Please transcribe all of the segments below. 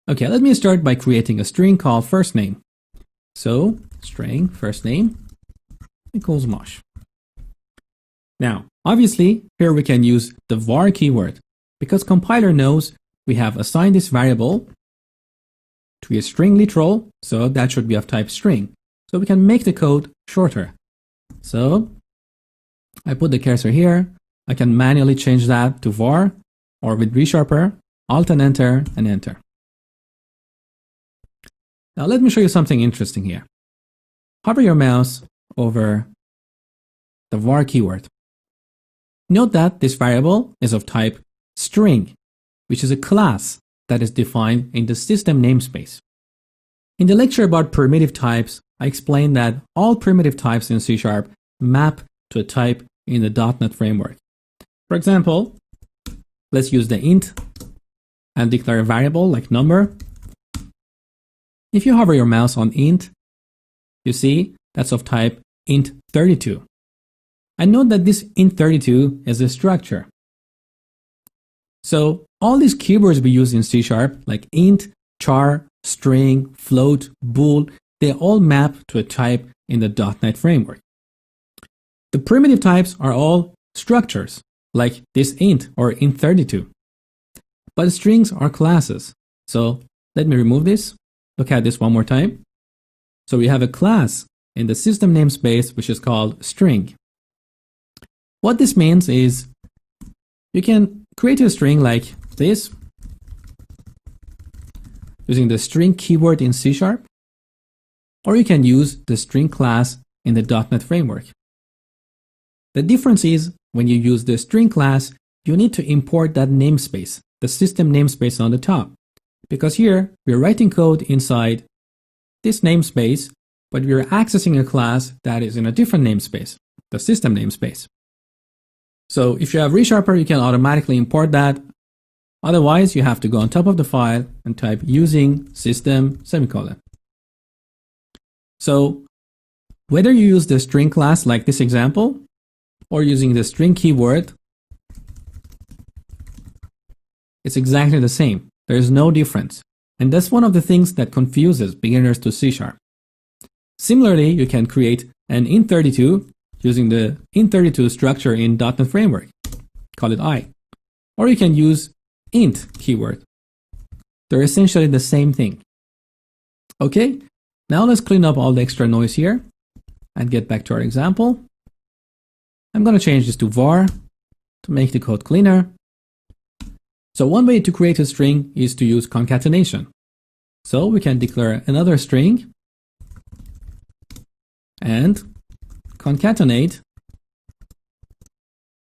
Okay, let me start by creating a string called firstName. So string firstName equals mosh. Now, obviously, here we can use the var keyword because compiler knows we have assigned this variable to a string literal, so that should be of type string. So we can make the code shorter. So I put the cursor here. I can manually change that to var, or with resharper, alt and enter, and enter. Now let me show you something interesting here. Hover your mouse over the var keyword. Note that this variable is of type string, which is a class that is defined in the system namespace. In the lecture about primitive types, I explained that all primitive types in C# map to a type in the .NET framework. For example, let's use the int and declare a variable like number. If you hover your mouse on int, you see that's of type int32. And note that this int32 is a structure. So all these keywords we use in C# like int, char, string, float, bool, they all map to a type in the .NET framework. The primitive types are all structures like this int or int32. But strings are classes. So let me remove this. Look at this one more time. So we have a class in the system namespace which is called string. What this means is you can create a string like this using the string keyword in C#, or you can use the string class in the .NET framework. The difference is when you use the string class, you need to import that namespace, the system namespace on the top, because here we're writing code inside this namespace, but we're accessing a class that is in a different namespace, the system namespace. So if you have resharper, you can automatically import that. Otherwise, you have to go on top of the file and type using system semicolon. So whether you use the string class like this example, or using the string keyword, it's exactly the same. There is no difference. And that's one of the things that confuses beginners to C#. Similarly, you can create an int32 using the int32 structure in .NET Framework. Call it I. Or you can use int keyword. They're essentially the same thing. Okay, now let's clean up all the extra noise here and get back to our example. I'm going to change this to var to make the code cleaner. So one way to create a string is to use concatenation. So we can declare another string and concatenate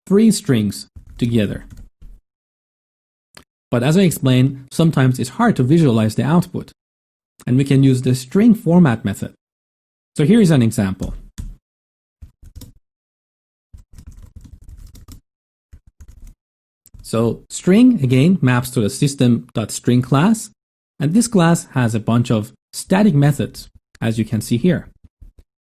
3 strings together. But as I explained, sometimes it's hard to visualize the output, and we can use the string.Format method. So here is an example. So string again maps to the system.string class, and this class has a bunch of static methods, as you can see here.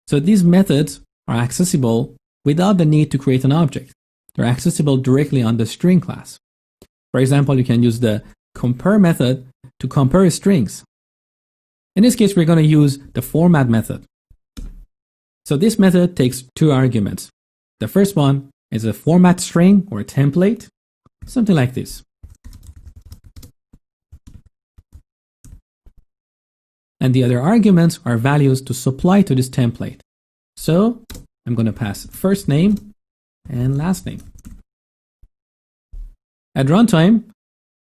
So these methods are accessible without the need to create an object. They're accessible directly on the string class. For example, you can use the compare method to compare strings. In this case, we're going to use the format method. So this method takes 2 arguments. The first one is a format string or a template, something like this. And the other arguments are values to supply to this template. So I'm going to pass first name and last name. At runtime,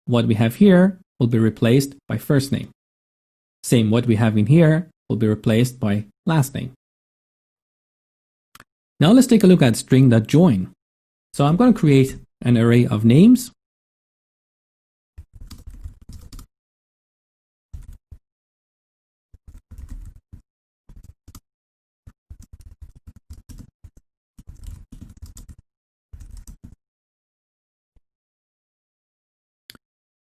what we have here will be replaced by first name. Same, what we have in here will be replaced by last name. Now let's take a look at string.Join. So I'm going to create an array of names.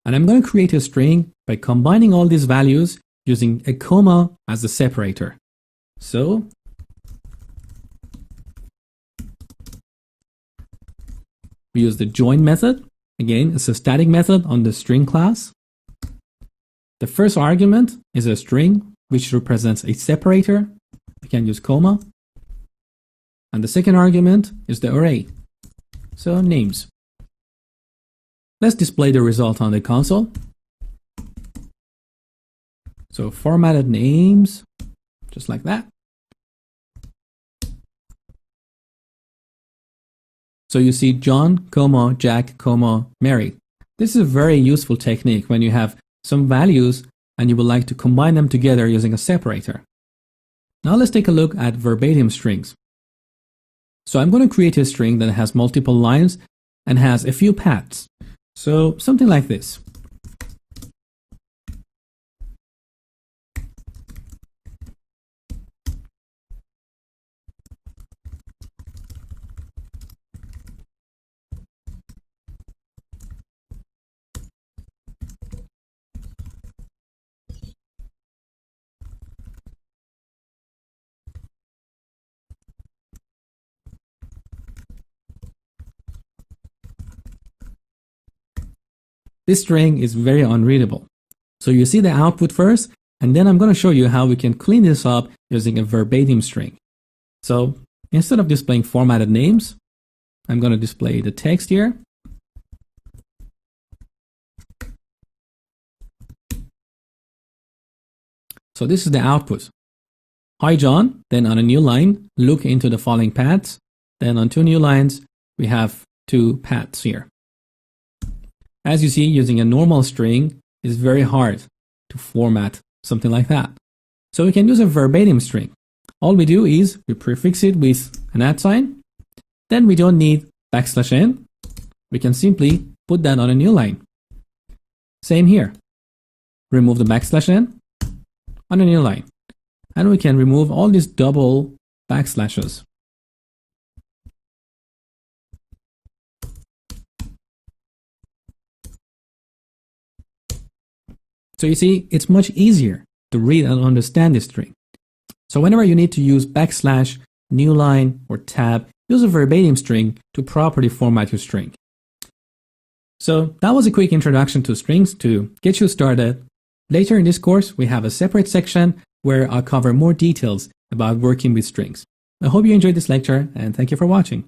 And I'm going to create a string by combining all these values using a comma as the separator. So we use the join method. Again, it's a static method on the string class. The first argument is a string, which represents a separator. We can use comma. And the second argument is the array. So names. Let's display the result on the console. So formatted names, just like that. So you see John, comma, Jack, comma, Mary. This is a very useful technique when you have some values and you would like to combine them together using a separator. Now let's take a look at verbatim strings. So I'm going to create a string that has multiple lines and has a few paths. So something like this. This string is very unreadable. So you see the output first, and then I'm going to show you how we can clean this up using a verbatim string. So instead of displaying formatted names, I'm going to display the text here. So this is the output. Hi John, then on a new line, look into the following paths. Then on two new lines, we have two paths here. As you see, using a normal string is very hard to format something like that. So we can use a verbatim string. All we do is we prefix it with an @ sign. Then we don't need \n. We can simply put that on a new line. Same here. Remove the \n on a new line. And we can remove all these double backslashes. So you see, it's much easier to read and understand this string. So whenever you need to use \, new line, or tab, use a verbatim string to properly format your string. So that was a quick introduction to strings to get you started. Later in this course, we have a separate section where I'll cover more details about working with strings. I hope you enjoyed this lecture, and thank you for watching.